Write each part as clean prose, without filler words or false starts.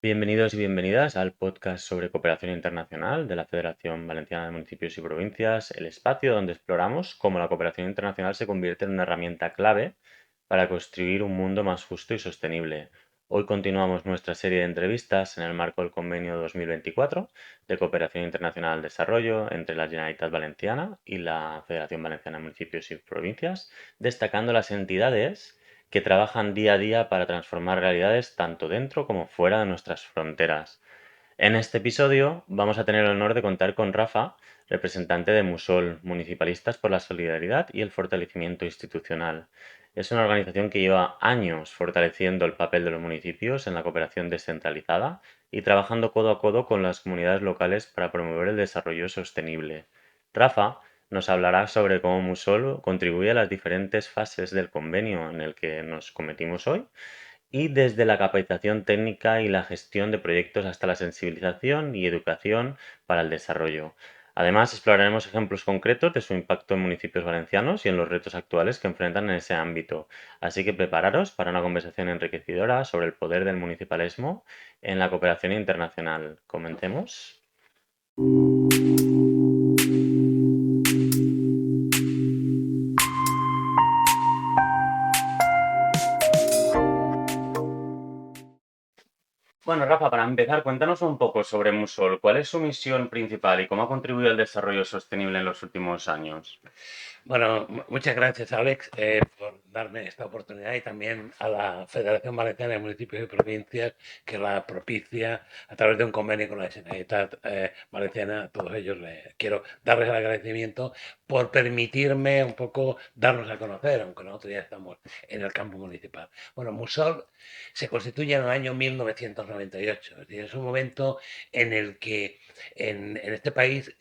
Bienvenidos y bienvenidas al podcast sobre cooperación internacional de la Federación Valenciana de Municipios y Provincias, el espacio donde exploramos cómo la cooperación internacional se convierte en una herramienta clave para construir un mundo más justo y sostenible. Hoy continuamos nuestra serie de entrevistas en el marco del Convenio 2024 de Cooperación Internacional al Desarrollo entre la Generalitat Valenciana y la Federación Valenciana de Municipios y Provincias, destacando las entidades que trabajan día a día para transformar realidades tanto dentro como fuera de nuestras fronteras. En este episodio vamos a tener el honor de contar con Rafa, representante de Musol, Municipalistas por la Solidaridad y el Fortalecimiento Institucional. Es una organización que lleva años fortaleciendo el papel de los municipios en la cooperación descentralizada y trabajando codo a codo con las comunidades locales para promover el desarrollo sostenible. Rafa nos hablará sobre cómo Musol contribuye a las diferentes fases del convenio en el que nos cometimos hoy y desde la capacitación técnica y la gestión de proyectos hasta la sensibilización y educación para el desarrollo. Además, exploraremos ejemplos concretos de su impacto en municipios valencianos y en los retos actuales que enfrentan en ese ámbito. Así que prepararos para una conversación enriquecedora sobre el poder del municipalismo en la cooperación internacional. ¿Comencemos? Bueno, Rafa, para empezar, cuéntanos un poco sobre Musol. ¿Cuál es su misión principal y cómo ha contribuido al desarrollo sostenible en los últimos años? Bueno, muchas gracias, Alex, por darme esta oportunidad y también a la Federación Valenciana de Municipios y Provincias que la propicia a través de un convenio con la Generalitat Valenciana. A todos ellos quiero darles el agradecimiento por permitirme un poco darnos a conocer, aunque nosotros ya estamos en el campo municipal. Bueno, Musol se constituye en el año 1998, es decir, es un momento en el que en este país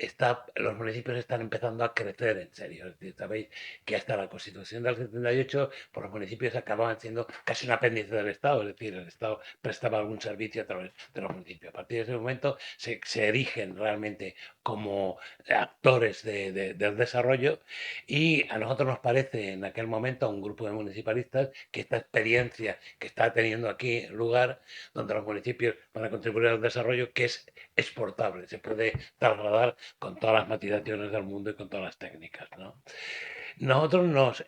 los municipios están empezando a crecer en serio. Es decir, sabéis que hasta la Constitución del 78, pues los municipios acababan siendo casi un apéndice del Estado, es decir, el Estado prestaba algún servicio a través de los municipios. A partir de ese momento se erigen realmente como actores del desarrollo y a nosotros nos parece en aquel momento, a un grupo de municipalistas, que esta experiencia que está teniendo aquí lugar, donde los municipios van a contribuir al desarrollo, que es exportable, se puede trasladar con todas las matizaciones del mundo y con todas las técnicas, ¿no?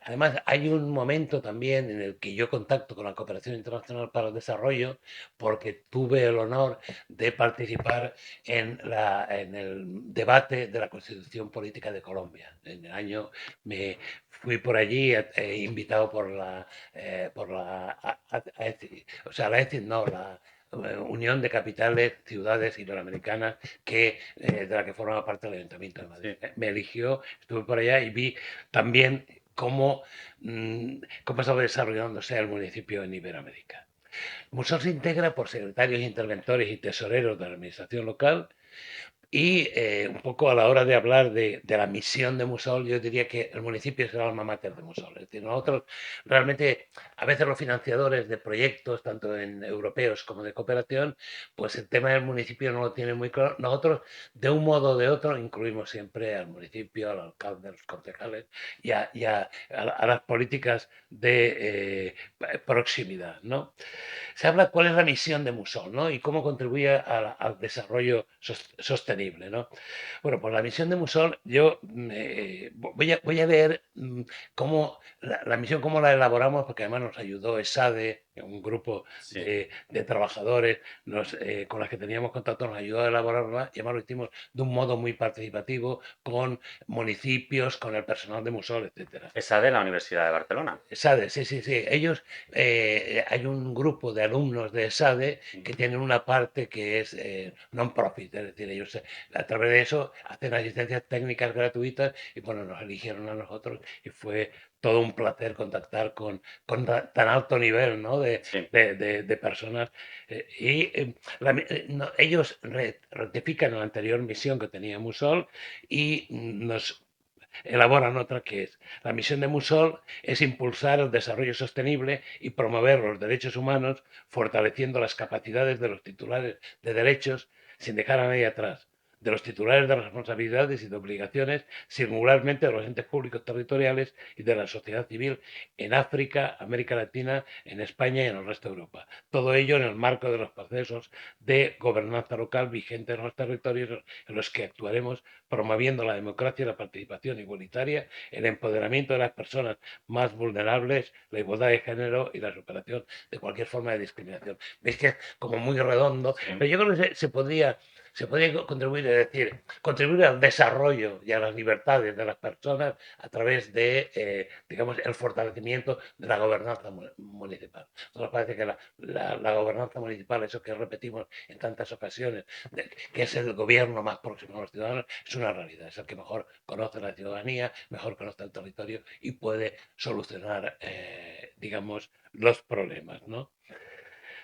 Además, hay un momento también en el que yo contacto con la Cooperación Internacional para el Desarrollo, porque tuve el honor de participar en el debate de la Constitución Política de Colombia. En el año me fui por allí, invitado o sea, la ECID, no, la Unión de Capitales, Ciudades Iberoamericanas, de la que formaba parte el Ayuntamiento de Madrid. Sí. Me eligió, estuve por allá y vi también cómo estaba desarrollándose el municipio en Iberoamérica. Musol se integra por secretarios, interventores y tesoreros de la administración local y un poco a la hora de hablar de la misión de Musol, yo diría que el municipio es el alma mater de Musol. Es decir, nosotros realmente, a veces los financiadores de proyectos, tanto en europeos como de cooperación, pues el tema del municipio no lo tienen muy claro. Nosotros, de un modo o de otro, incluimos siempre al municipio, al alcalde, a los concejales y a las políticas de proximidad, ¿no? Se habla cuál es la misión de Musol, ¿no? Y cómo contribuye al desarrollo sostenible, ¿no? Bueno, pues la misión de Musol, yo voy a ver cómo la misión, cómo la elaboramos, porque además nos ayudó ESADE, un grupo Sí. de trabajadores con las que teníamos contacto, nos ayudó a elaborarla y además lo hicimos de un modo muy participativo, con municipios, con el personal de Musol, etcétera. Esa de la Universidad de Barcelona. SADE, sí, sí, sí. Ellos, hay un grupo de alumnos de SADE que tienen una parte que es non-profit, es decir, ellos a través de eso hacen asistencias técnicas gratuitas y bueno, nos eligieron a nosotros y fue todo un placer contactar con tan alto nivel, ¿no? Sí. de personas. Ellos rectifican la anterior misión que tenía Musol y nos elaboran otra que es: la misión de Musol es impulsar el desarrollo sostenible y promover los derechos humanos, fortaleciendo las capacidades de los titulares de derechos sin dejar a nadie atrás. de los titulares de responsabilidades y de obligaciones, singularmente de los entes públicos territoriales y de la sociedad civil en África, América Latina, en España y en el resto de Europa. Todo ello en el marco de los procesos de gobernanza local vigentes en los territorios en los que actuaremos promoviendo la democracia y la participación igualitaria, el empoderamiento de las personas más vulnerables, la igualdad de género y la superación de cualquier forma de discriminación. Veis que es como muy redondo, Sí. pero yo creo que se podría contribuir, es decir, contribuir al desarrollo y a las libertades de las personas a través de, digamos, el fortalecimiento de la gobernanza municipal. Nos parece que la gobernanza municipal, eso que repetimos en tantas ocasiones, que es el gobierno más próximo a los ciudadanos, es una realidad. Es el que mejor conoce la ciudadanía, mejor conoce el territorio y puede solucionar, digamos, los problemas, ¿no?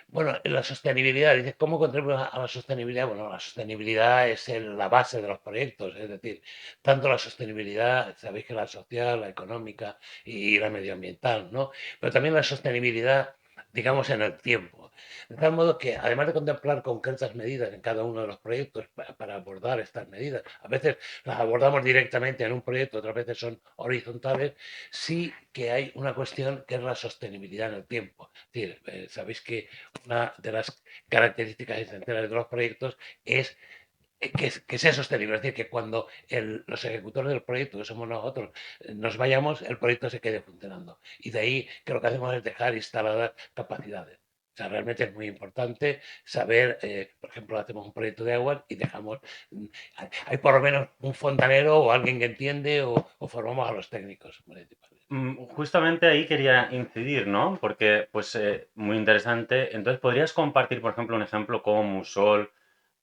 Bueno, la sostenibilidad, dices, ¿cómo contribuye a la sostenibilidad? Bueno, la sostenibilidad es la base de los proyectos, es decir, tanto la sostenibilidad, sabéis que la social, la económica y la medioambiental, ¿no? Pero también la sostenibilidad, digamos, en el tiempo. De tal modo que, además de contemplar concretas medidas en cada uno de los proyectos para abordar estas medidas, a veces las abordamos directamente en un proyecto, otras veces son horizontales, sí que hay una cuestión que es la sostenibilidad en el tiempo. Es decir, sabéis que una de las características esenciales de los proyectos es que sea sostenible, es decir, que cuando los ejecutores del proyecto, que somos nosotros, nos vayamos, el proyecto se quede funcionando. Y de ahí que lo que hacemos es dejar instaladas capacidades. O sea, realmente es muy importante saber, por ejemplo, hacemos un proyecto de agua y dejamos, hay por lo menos un fontanero o alguien que entiende o formamos a los técnicos municipales. Justamente ahí quería incidir, ¿no? Porque, pues, muy interesante. Entonces, ¿podrías compartir, por ejemplo, un ejemplo cómo Musol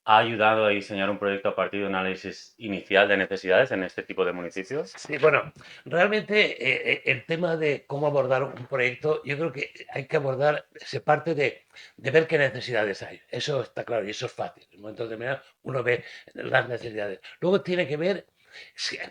ha ayudado a diseñar un proyecto a partir de un análisis inicial de necesidades en este tipo de municipios? Sí, bueno, realmente el tema de cómo abordar un proyecto, yo creo que hay que abordar, se parte de ver qué necesidades hay. Eso está claro y eso es fácil. En un momento determinado uno ve las necesidades. Luego tiene que ver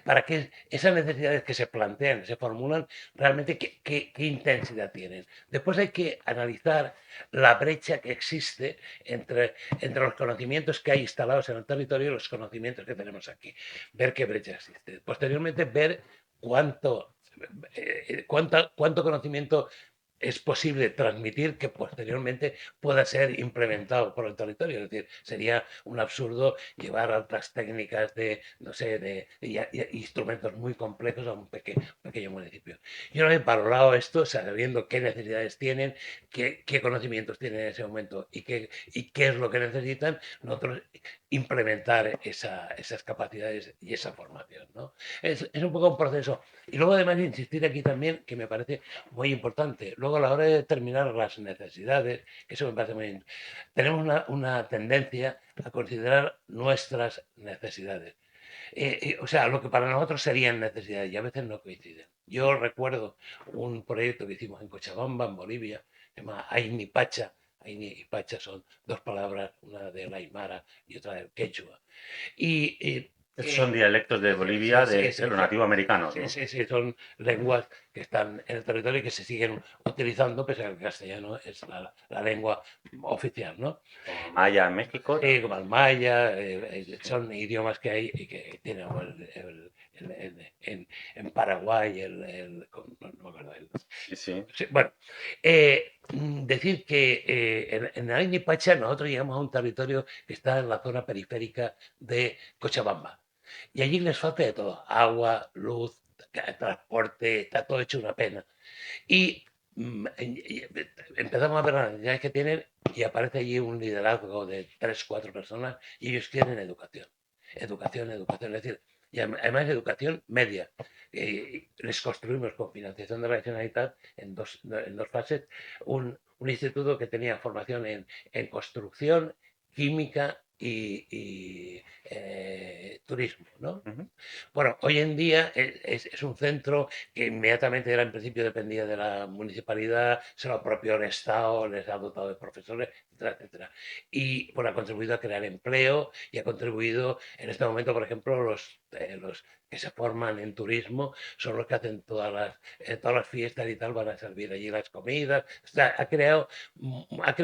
para qué esas necesidades que se plantean, que se formulan, realmente qué intensidad tienen. Después hay que analizar la brecha que existe entre los conocimientos que hay instalados en el territorio y los conocimientos que tenemos aquí, ver qué brecha existe. Posteriormente, ver cuánto conocimiento es posible transmitir que posteriormente pueda ser implementado por el territorio. Es decir, sería un absurdo llevar otras técnicas de, no sé, de instrumentos muy complejos a un pequeño municipio. Y una vez valorado esto, sabiendo qué necesidades tienen, qué conocimientos tienen en ese momento y qué es lo que necesitan, nosotros implementar esas capacidades y esa formación, ¿no? Es un poco un proceso. Y luego además insistir aquí también, que me parece muy importante, luego a la hora de determinar las necesidades, que eso me parece muy bien, tenemos una tendencia a considerar nuestras necesidades. O sea, lo que para nosotros serían necesidades y a veces no coinciden. Yo recuerdo un proyecto que hicimos en Cochabamba, en Bolivia, se llama Aini Pacha. Aini y Pacha son dos palabras, una del Aymara y otra del Quechua. Y Estos son dialectos de Bolivia sí, sí, de sí, los nativos americanos, sí, ¿no? sí, sí, son lenguas que están en el territorio y que se siguen utilizando, pese a que el castellano es la lengua oficial, ¿no? Como Maya en México Sí, también. como el maya, Sí, son idiomas que hay y que tienen en Paraguay, no me acuerdo, sí, sí. sí, bueno, decir que en Ain y Pacha nosotros llegamos a un territorio que está en la zona periférica de Cochabamba. Y allí les falta de todo, agua, luz, transporte, está todo hecho una pena. Y empezamos a ver las necesidades que tienen y aparece allí un liderazgo de tres, cuatro personas y ellos quieren educación. Educación, educación, es decir, y además educación media. Les construimos con financiación de la Generalitat en dos fases un instituto que tenía formación en construcción, química y turismo, ¿no? Ujú. Bueno, hoy en día es un centro que inmediatamente era en principio dependía de la municipalidad, se lo apropió el Estado, les ha dotado de profesores, etcétera, etcétera. Y bueno, ha contribuido a crear empleo y ha contribuido en este momento, por ejemplo, los que se forman en turismo son los que hacen todas las fiestas y tal, van a servir allí las comidas. O sea, ha creado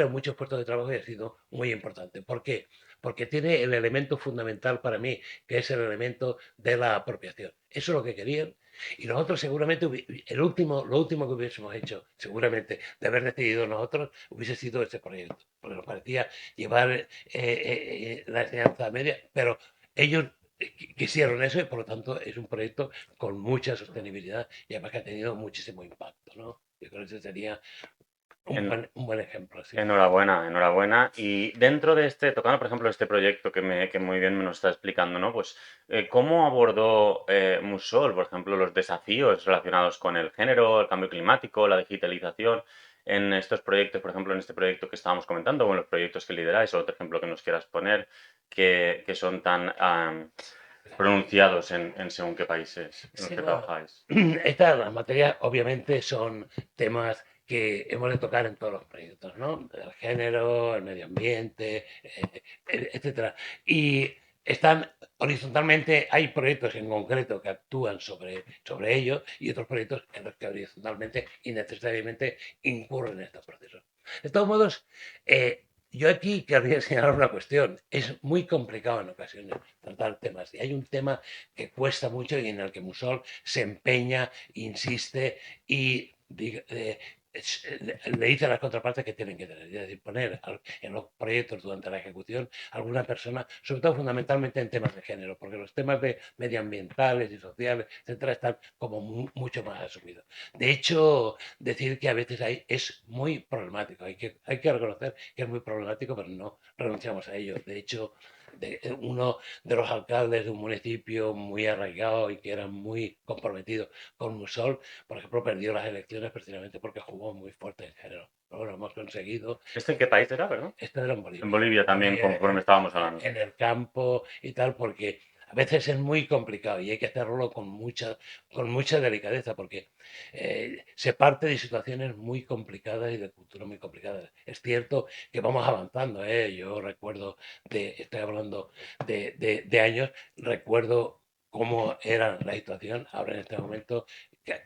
muchos puestos de trabajo y ha sido muy importante. ¿Por qué? Porque tiene el elemento fundamental para mí, que es el elemento de la apropiación. Eso es lo que querían. Y nosotros seguramente, lo último que hubiésemos hecho, seguramente, de haber decidido nosotros, hubiese sido este proyecto. Porque nos parecía llevar la enseñanza media, pero ellos quisieron eso y por lo tanto es un proyecto con mucha sostenibilidad y además que ha tenido muchísimo impacto, ¿no? Yo creo que ese sería En- un buen ejemplo, sí. Enhorabuena, enhorabuena. Y dentro de este, tocando por ejemplo este proyecto que muy bien me lo está explicando, ¿no? Pues, ¿cómo abordó Musol, por ejemplo, los desafíos relacionados con el género, el cambio climático, la digitalización en estos proyectos, por ejemplo, en este proyecto que estábamos comentando o en los proyectos que lideráis, o otro ejemplo que nos quieras poner, que son tan pronunciados en según qué países en los Sí, que bueno, trabajáis? las materias obviamente son temas que hemos de tocar en todos los proyectos, ¿no? El género, el medio ambiente, etcétera. Y están horizontalmente, hay proyectos en concreto que actúan sobre ello y otros proyectos en los que horizontalmente y necesariamente incurren en estos procesos. De todos modos, yo aquí querría señalar una cuestión. Es muy complicado en ocasiones tratar temas. Y hay un tema que cuesta mucho y en el que Musol se empeña, insiste y le dice a las contrapartes que tienen que tener. Es decir, poner en los proyectos durante la ejecución alguna persona, sobre todo fundamentalmente en temas de género, porque los temas de medioambientales y sociales, etcétera, están como mucho más asumidos. De hecho, decir que a veces es muy problemático. Hay que reconocer que es muy problemático, pero no renunciamos a ello. De hecho, uno de los alcaldes de un municipio muy arraigado y que era muy comprometido con Musol, por ejemplo, perdió las elecciones precisamente porque jugó muy fuerte en género. Pero bueno, hemos conseguido, ¿Este en qué país era, perdón? esto era En Bolivia, Bolivia también, conforme estábamos hablando. en el campo y tal, porque a veces es muy complicado y hay que hacerlo con mucha delicadeza, porque se parte de situaciones muy complicadas y de culturas muy complicadas. Es cierto que vamos avanzando, ¿eh? Yo recuerdo, estoy hablando de años, recuerdo cómo era la situación, ahora en este momento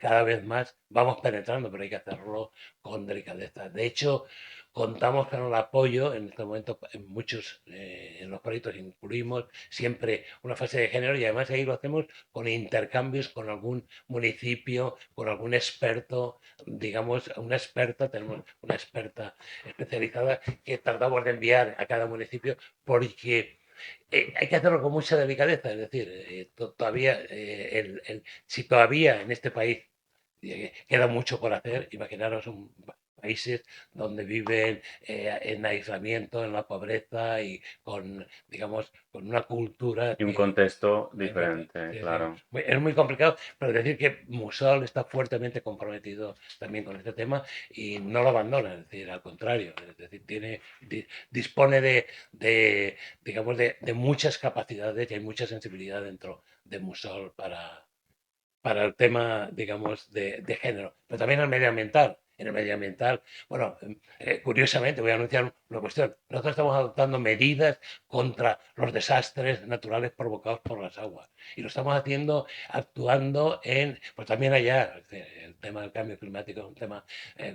cada vez más vamos penetrando, pero hay que hacerlo con delicadeza. De hecho, contamos con el apoyo, en este momento en muchos, en los proyectos incluimos siempre una fase de género y además ahí lo hacemos con intercambios con algún municipio, con algún experto, digamos, una experta, tenemos una experta especializada que tratamos de enviar a cada municipio porque hay que hacerlo con mucha delicadeza, es decir, todavía, si todavía en este país queda mucho por hacer, imaginaros países donde viven en aislamiento, en la pobreza y con, digamos, con una cultura Y un que contexto efectivamente, diferente, sí, sí. claro. Es muy complicado, pero decir que Musol está fuertemente comprometido también con este tema y no lo abandona, es decir, al contrario, es decir, dispone digamos, de muchas capacidades y hay mucha sensibilidad dentro de Musol para el tema, digamos, de género, pero también el medioambiental. En el medioambiental, bueno, curiosamente voy a anunciar una cuestión. Nosotros estamos adoptando medidas contra los desastres naturales provocados por las aguas. Y lo estamos haciendo actuando pues también allá, el tema del cambio climático es un tema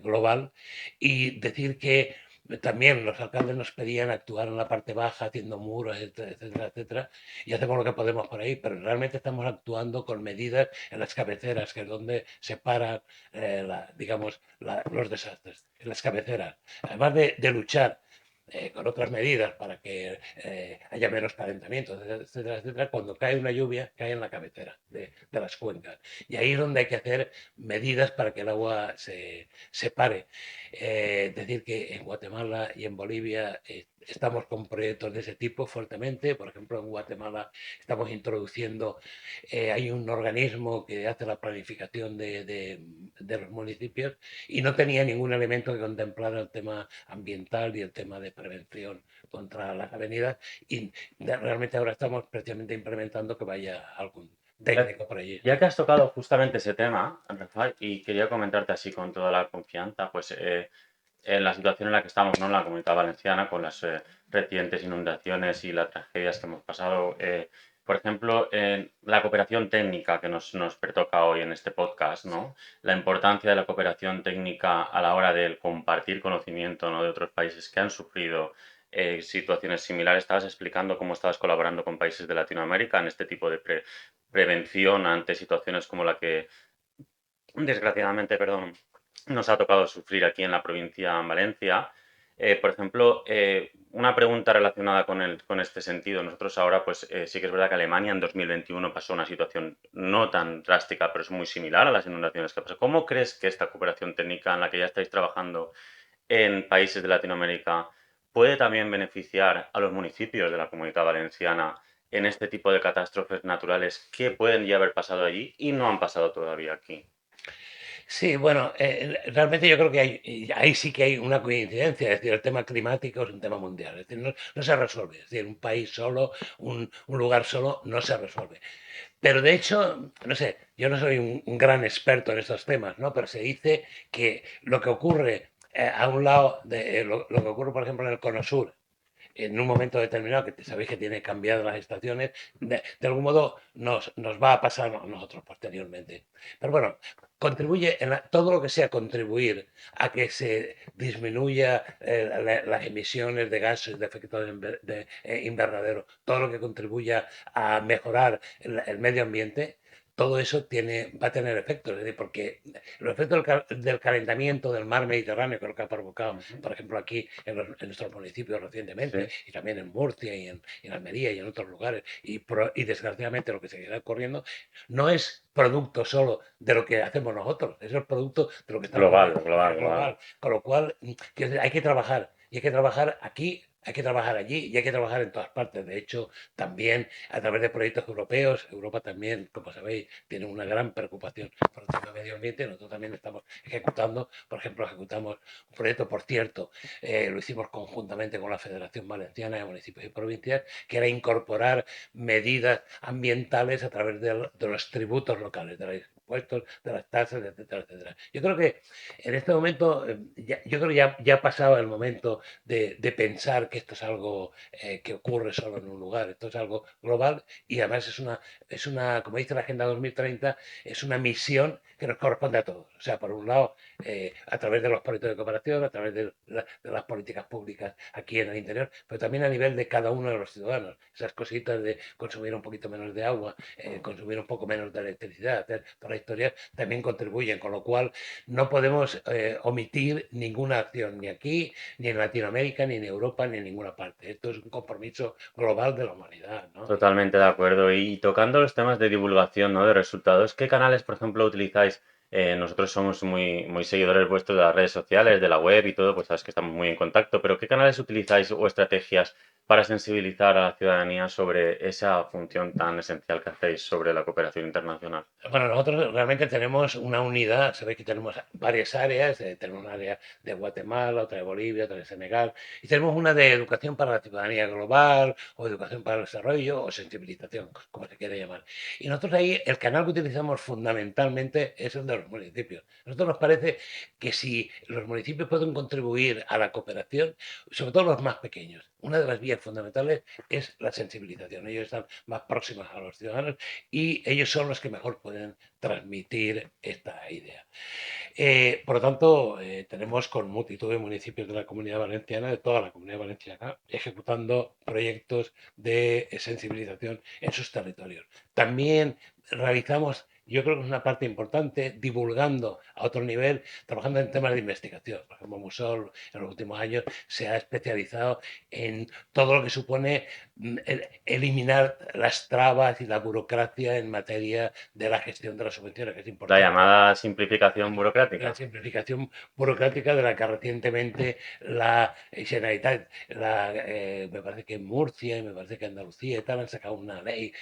global, y decir que también los alcaldes nos pedían actuar en la parte baja, haciendo muros, etcétera, etcétera, etcétera, y hacemos lo que podemos por ahí, pero realmente estamos actuando con medidas en las cabeceras, que es donde se paran, digamos, los desastres, en las cabeceras. Además de luchar con otras medidas para que haya menos calentamiento, etcétera, etcétera, cuando cae una lluvia, cae en la cabecera de las cuencas. Y ahí es donde hay que hacer medidas para que el agua se pare. Es decir, que en Guatemala y en Bolivia estamos con proyectos de ese tipo fuertemente. Por ejemplo, en Guatemala estamos introduciendo, hay un organismo que hace la planificación de los municipios y no tenía ningún elemento que contemplara el tema ambiental y el tema de prevención contra las avenidas y realmente ahora estamos precisamente implementando que vaya algún Ya, técnico por allí. ya que has tocado justamente ese tema, Rafael, y quería comentarte así con toda la confianza, pues en la situación en la que estamos, ¿no? En la Comunidad Valenciana, con las recientes inundaciones y las tragedias que hemos pasado, Por ejemplo, en la cooperación técnica que nos pertoca hoy en este podcast, ¿no? La importancia de la cooperación técnica a la hora de compartir conocimiento, ¿no? De otros países que han sufrido situaciones similares. Estabas explicando cómo estabas colaborando con países de Latinoamérica en este tipo de prevención ante situaciones como la que, desgraciadamente, perdón, nos ha tocado sufrir aquí en la provincia en Valencia. Por ejemplo, una pregunta relacionada con este sentido. Nosotros ahora, pues sí que es verdad que Alemania en 2021 pasó una situación no tan drástica, pero es muy similar a las inundaciones que pasó. ¿Cómo crees que esta cooperación técnica en la que ya estáis trabajando en países de Latinoamérica puede también beneficiar a los municipios de la Comunidad Valenciana en este tipo de catástrofes naturales que pueden ya haber pasado allí y no han pasado todavía aquí? Sí, bueno, realmente yo creo que ahí sí que hay una coincidencia, es decir, el tema climático es un tema mundial, es decir, no se resuelve, es decir, un país solo, un lugar solo no se resuelve. Pero de hecho, no sé, yo no soy un gran experto en estos temas, ¿no? Pero se dice que lo que ocurre a un lado de lo que ocurre, por ejemplo, en el Cono Sur, en un momento determinado, que sabéis que tiene cambiadas las estaciones, de algún modo nos va a pasar a nosotros posteriormente. Pero bueno, contribuye todo lo que sea contribuir a que se disminuya las emisiones de gases de efecto invernadero, todo lo que contribuya a mejorar el medio ambiente, todo eso va a tener efectos, es decir, porque los efectos del calentamiento del mar Mediterráneo, que es lo que ha provocado, por ejemplo, aquí en nuestros municipios recientemente, Sí, y también en Murcia y en Almería y en otros lugares, y desgraciadamente lo que seguirá ocurriendo, no es producto solo de lo que hacemos nosotros, es el producto de lo que está global, ocurriendo global, global. global. Con lo cual, quiero decir, hay que trabajar, y hay que trabajar aquí, hay que trabajar allí y hay que trabajar en todas partes. De hecho, también a través de proyectos europeos, Europa también, como sabéis, tiene una gran preocupación por el tema del medio ambiente. Nosotros también estamos ejecutando, por ejemplo, ejecutamos un proyecto, por cierto, lo hicimos conjuntamente con la Federación Valenciana de Municipios y Provincias, que era incorporar medidas ambientales a través de los tributos locales, de los impuestos, de las tasas, etcétera, etcétera. Yo creo que en este momento, yo creo que ya ha pasado el momento de pensar que esto es algo que ocurre solo en un lugar, esto es algo global y además como dice la Agenda 2030, es una misión que nos corresponde a todos. O sea, por un lado, a través de los proyectos de cooperación, a través de las políticas públicas aquí en el interior, pero también a nivel de cada uno de los ciudadanos. Esas cositas de consumir un poquito menos de agua, consumir un poco menos de electricidad, hacer toda la historia, también contribuyen, con lo cual no podemos omitir ninguna acción, ni aquí, ni en Latinoamérica, ni en Europa, ni en ninguna parte. Esto es un compromiso global de la humanidad, ¿no? Totalmente de acuerdo. Y tocando los temas de divulgación, ¿no? De resultados, ¿qué canales, por ejemplo, utilizáis? Nosotros somos muy seguidores vuestros de las redes sociales, de la web y todo, pues sabes que estamos muy en contacto, pero ¿qué canales utilizáis o estrategias para sensibilizar a la ciudadanía sobre esa función tan esencial que hacéis sobre la cooperación internacional? Bueno, nosotros realmente tenemos una unidad, sabéis que tenemos varias áreas, tenemos un área de Guatemala, otra de Bolivia, otra de Senegal, y tenemos una de educación para la ciudadanía global, o educación para el desarrollo, o sensibilización, como se quiere llamar. Y nosotros ahí, el canal que utilizamos fundamentalmente es el de los municipios. A nosotros nos parece que si los municipios pueden contribuir a la cooperación, sobre todo los más pequeños, una de las vías fundamentales es la sensibilización. Ellos están más próximos a los ciudadanos y ellos son los que mejor pueden transmitir esta idea. Por lo tanto, tenemos con multitud de municipios de la Comunidad Valenciana, de toda la Comunidad Valenciana, ejecutando proyectos de sensibilización en sus territorios. También realizamos, yo creo que es una parte importante, divulgando a otro nivel, trabajando en temas de investigación. Por ejemplo, Musol en los últimos años se ha especializado en todo lo que supone eliminar las trabas y la burocracia en materia de la gestión de las subvenciones, que es La importante. llamada simplificación La burocrática. simplificación burocrática de la que recientemente la Generalitat, me parece que en Murcia y me parece que en Andalucía y tal, han sacado una ley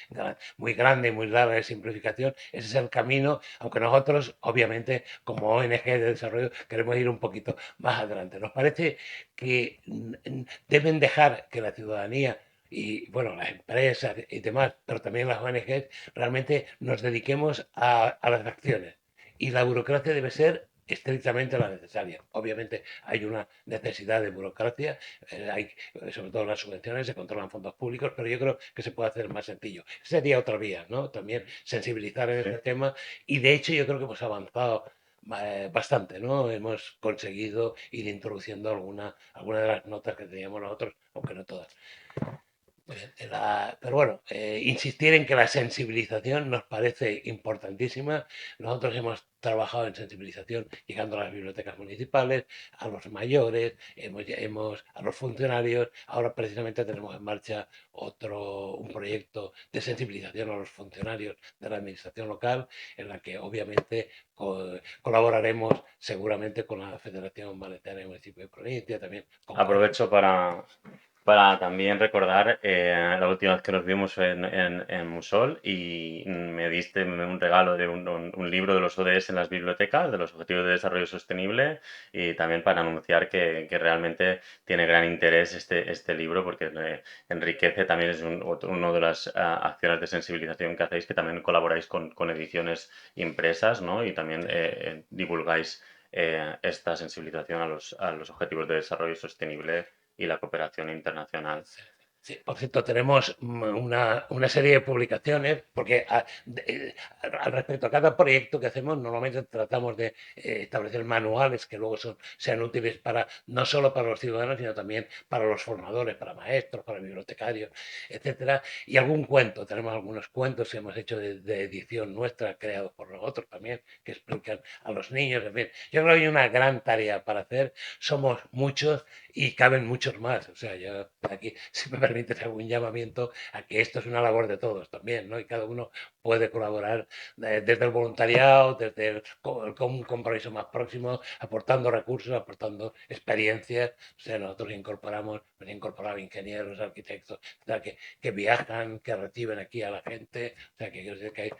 muy grande y muy larga de simplificación. Ese es el camino, aunque nosotros, obviamente, como ONG de desarrollo, queremos ir un poquito más adelante. Nos parece que deben dejar que la ciudadanía y bueno, las empresas y demás, pero también las ONGs, realmente nos dediquemos a las acciones. Y la burocracia debe ser estrictamente la necesaria. Obviamente hay una necesidad de burocracia, hay, sobre todo las subvenciones, se controlan fondos públicos, pero yo creo que se puede hacer más sencillo. Sería otra vía, ¿no? También sensibilizar en este Sí. tema y de hecho yo creo que hemos avanzado bastante, ¿no? Hemos conseguido ir introduciendo alguna de las notas que teníamos nosotros, aunque no todas. Muy bien. Pero bueno, insistir en que la sensibilización nos parece importantísima. Nosotros hemos trabajado en sensibilización llegando a las bibliotecas municipales, a los mayores, a los funcionarios. Ahora precisamente tenemos en marcha un proyecto de sensibilización a los funcionarios de la administración local, en la que obviamente colaboraremos seguramente con la Federación Valenciana de Municipios y Provincia, también con Aprovecho para también recordar la última vez que nos vimos en Musol y me diste un regalo de un libro de los ODS en las bibliotecas, de los Objetivos de Desarrollo Sostenible, y también para anunciar que realmente tiene gran interés este libro porque enriquece, también es uno de las acciones de sensibilización que hacéis, que también colaboráis con ediciones impresas, ¿no? Y también divulgáis esta sensibilización a los objetivos de desarrollo sostenible y la cooperación internacional. Sí, por cierto, tenemos una serie de publicaciones, porque al respecto a cada proyecto que hacemos, normalmente tratamos de establecer manuales que luego sean útiles no solo para los ciudadanos, sino también para los formadores, para maestros, para bibliotecarios, etcétera. Y algún cuento, tenemos algunos cuentos que hemos hecho de edición nuestra, creados por nosotros también, que explican a los niños. En fin, yo creo que hay una gran tarea para hacer. Somos muchos y caben muchos más. O sea, yo aquí, si me permites, hago un llamamiento a que esto es una labor de todos también, ¿no? Y cada uno puede colaborar desde el voluntariado, desde un compromiso más próximo, aportando recursos, aportando experiencias. O sea, nosotros hemos incorporado ingenieros, arquitectos, o sea, que viajan, que reciben aquí a la gente. O sea, que quiero decir que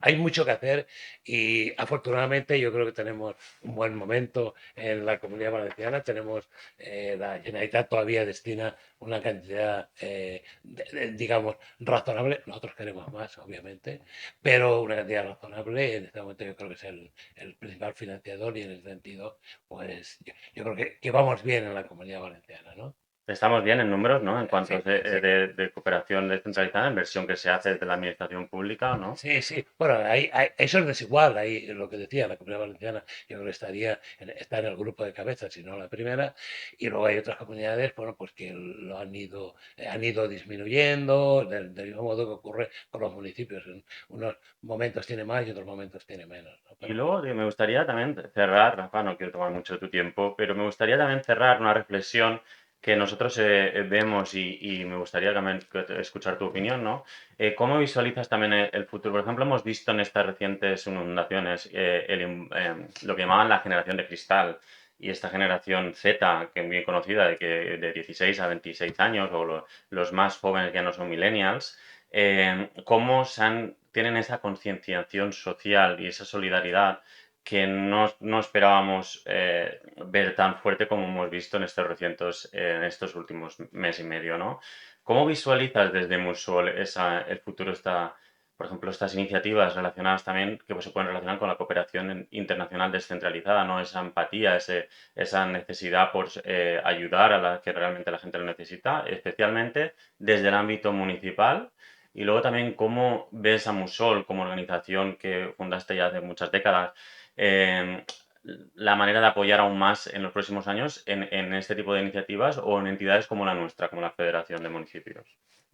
hay mucho que hacer y afortunadamente yo creo que tenemos un buen momento en la Comunidad Valenciana. Tenemos la Generalitat todavía destina una cantidad, digamos, razonable. Nosotros queremos más, obviamente, pero una cantidad razonable. En este momento yo creo que es el principal financiador y en ese sentido, pues yo creo que vamos bien en la Comunidad Valenciana, ¿no? Estamos bien en números, ¿no? En cuanto Sí, a sí. de cooperación descentralizada, inversión que se hace desde la administración pública, ¿no? Sí, sí. Bueno, eso es desigual. Ahí lo que decía, la Comunidad Valenciana, yo creo que está en el grupo de cabezas, si no la primera. Y luego hay otras comunidades, bueno, pues que han ido disminuyendo, del mismo modo que ocurre con los municipios. En unos momentos tiene más y otros momentos tiene menos, ¿no? Y Pero luego me gustaría también cerrar, Rafa, no quiero tomar mucho de tu tiempo, pero me gustaría también cerrar una reflexión que nosotros vemos y me gustaría también escuchar tu opinión, ¿no? ¿Cómo visualizas también el futuro? Por ejemplo, hemos visto en estas recientes inundaciones lo que llamaban la generación de cristal y esta generación Z, que es bien conocida, de 16 a 26 años, o los más jóvenes ya no son millennials, cómo tienen esa concienciación social y esa solidaridad que no esperábamos ver tan fuerte como hemos visto en estos últimos mes y medio, ¿no? ¿Cómo visualizas desde Musuol el futuro por ejemplo, estas iniciativas relacionadas también, que se pueden relacionar con la cooperación internacional descentralizada, ¿no? Esa empatía, esa necesidad por ayudar a la que realmente la gente lo necesita, especialmente desde el ámbito municipal. Y luego también cómo ves a Musol como organización que fundaste ya hace muchas décadas, eh, la manera de apoyar aún más en los próximos años en este tipo de iniciativas o en entidades como la nuestra, como la Federación de Municipios.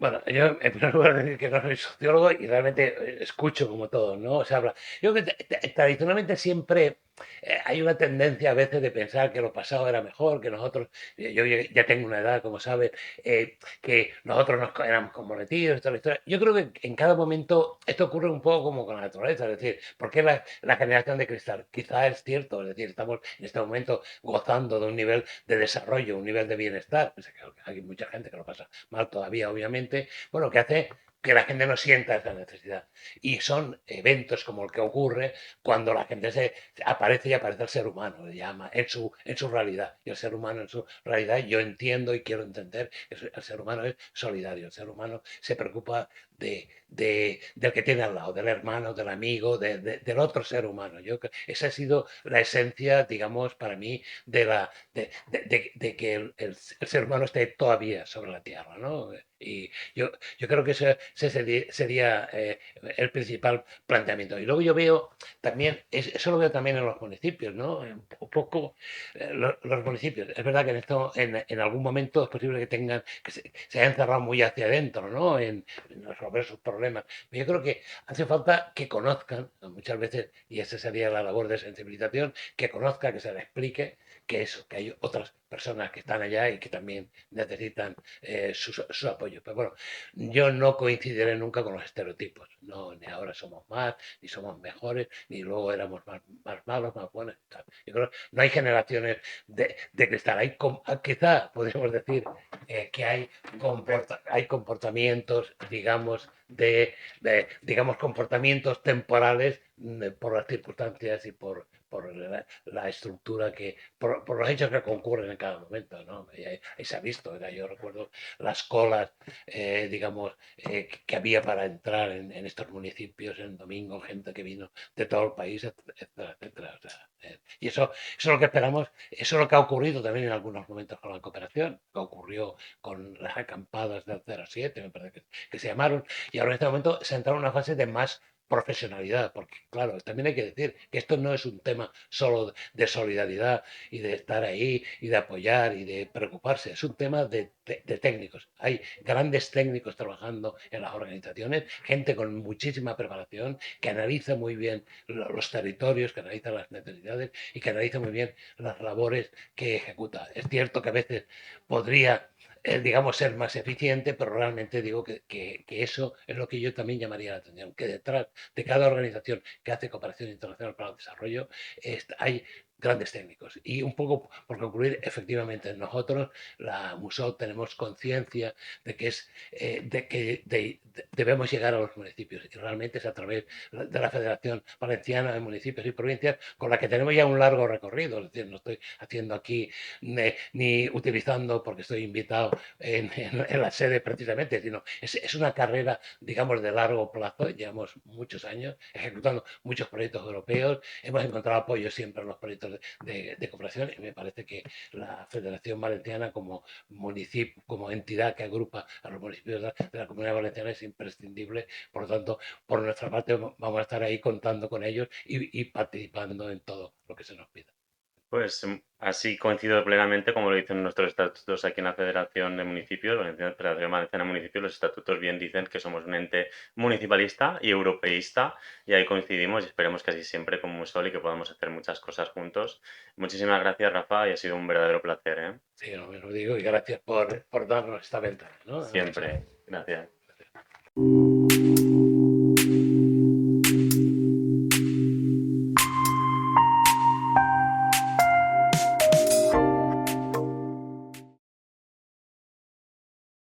bueno, yo en primer lugar decir que no soy sociólogo y realmente escucho como todos, ¿no? Se habla. Yo creo que tradicionalmente siempre hay una tendencia a veces de pensar que lo pasado era mejor, que nosotros, yo ya tengo una edad, como sabes, que nosotros éramos comprometidos, toda la historia. Yo creo que en cada momento esto ocurre un poco como con la naturaleza, es decir, ¿por qué la generación de cristal? Quizá es cierto, es decir, estamos en este momento gozando de un nivel de desarrollo, un nivel de bienestar, pues, hay mucha gente que lo pasa mal todavía, obviamente, bueno, que hace que la gente no sienta esa necesidad. Y son eventos como el que ocurre cuando la gente aparece y aparece el ser humano, le llama, en su realidad. Y el ser humano en su realidad, yo entiendo y quiero entender que el ser humano es solidario, el ser humano se preocupa del que tiene al lado, del hermano, del amigo, del otro ser humano. Esa ha sido la esencia, digamos, para mí, de que el ser humano esté todavía sobre la Tierra, ¿no? Y yo creo que ese sería el principal planteamiento. Y luego yo veo también, eso lo veo también en los municipios, ¿no? Un poco los municipios. Es verdad que en algún momento es posible que se hayan cerrado muy hacia adentro, ¿no? En resolver sus problemas. Pero yo creo que hace falta que conozcan, muchas veces, y esa sería la labor de sensibilización, que conozca, que se le explique que hay otras personas que están allá y que también necesitan su apoyo. Pero bueno, yo no coincidiré nunca con los estereotipos. No, ni ahora somos más, ni somos mejores, ni luego éramos más malos, más buenos. Tal. Yo creo que no hay generaciones de cristal. Quizá podríamos decir que hay comportamientos, digamos, digamos, comportamientos temporales por las circunstancias y por la estructura por los hechos que concurren en cada momento, ¿no? Y ahí se ha visto, ¿verdad? Yo recuerdo las colas, digamos, que había para entrar en estos municipios en domingo, gente que vino de todo el país, etcétera, etcétera. O sea, y eso es lo que esperamos, eso es lo que ha ocurrido también en algunos momentos con la cooperación, que ocurrió con las acampadas del 07, me parece que se llamaron, y ahora en este momento se ha entrado en una fase de más profesionalidad, porque claro, también hay que decir que esto no es un tema solo de solidaridad y de estar ahí y de apoyar y de preocuparse, es un tema de técnicos. Hay grandes técnicos trabajando en las organizaciones, gente con muchísima preparación, que analiza muy bien los territorios, que analiza las necesidades y que analiza muy bien las labores que ejecuta. Es cierto que a veces podría digamos, ser más eficiente, pero realmente digo que eso es lo que yo también llamaría la atención, que detrás de cada organización que hace cooperación internacional para el desarrollo hay grandes técnicos. Y un poco por concluir, efectivamente, nosotros, la MUSO, tenemos conciencia de que debemos llegar a los municipios y realmente es a través de la Federación Valenciana de Municipios y Provincias con la que tenemos ya un largo recorrido, es decir, no estoy haciendo aquí ni utilizando porque estoy invitado en la sede precisamente, sino es una carrera, digamos, de largo plazo, llevamos muchos años ejecutando muchos proyectos europeos, hemos encontrado apoyo siempre en los proyectos de cooperación y me parece que la Federación Valenciana como municipio, como entidad que agrupa a los municipios de la Comunidad Valenciana es imprescindible, por lo tanto, por nuestra parte vamos a estar ahí contando con ellos y participando en todo lo que se nos pida. Pues así coincido plenamente, como lo dicen nuestros estatutos aquí en la Federación de Municipios, la Federación Valenciana de Municipios, los estatutos bien dicen que somos un ente municipalista y europeísta, y ahí coincidimos y esperemos que así siempre como Musol y que podamos hacer muchas cosas juntos. Muchísimas gracias, Rafa, y ha sido un verdadero placer, ¿eh? Sí, lo mismo digo y gracias por darnos esta ventana, ¿no? Siempre. Gracias.